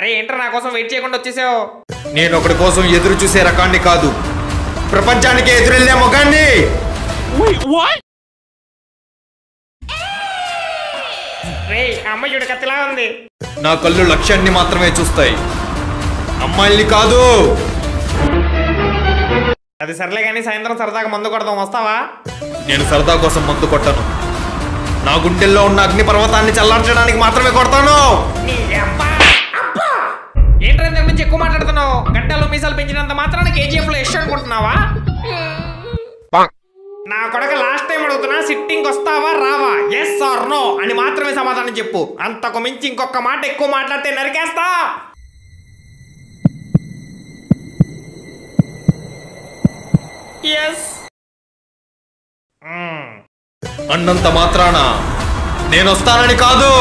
అరే ఏంట్రా నా కోసం వెయిట్ చేయకుండా వచ్చేసావు? నేను ఒకటి కోసం ఎదురు చూసే రకాన్ని కాదు, ప్రపంచానికి ఎదురెళ్ళే మొగాన్ని. రే అమ్మాయి కత్తిలా ఉంది. నా కళ్ళు లక్ష్యాన్ని మాత్రమే చూస్తాయి, అమ్మాయిల్ని కాదు. అది సర్లే కానీ సాయంత్రం సరదాగా మందు కొడదాం, వస్తావా? నేను సరదా కోసం మందు కొట్టను, నా గుండెల్లో ఉన్న అగ్ని పర్వతాన్ని చల్లార్చడానికి మాత్రమే కొడతాను. ఏంట్రా ఇంతకు మించి ఎక్కువ మాట్లాడుతున్నావు? గడ్డలు మీసాలు పెంచినంత మాత్రాన కేజీఎఫ్ లో యశ్ అనుకుంటున్నావా? నా కొడక లాస్ట్ టైం అడుగుతున్నా, సిట్టింగ్ వస్తావా రావా, ఎస్ ఆర్ నో అని మాత్రమే సమాధానం చెప్పు. అంతకు మించి ఇంకొక మాట ఎక్కువ మాట్లాడితే నరికేస్తా. ఎస్ అన్నంత మాత్రాన నేను వస్తానని కాదు.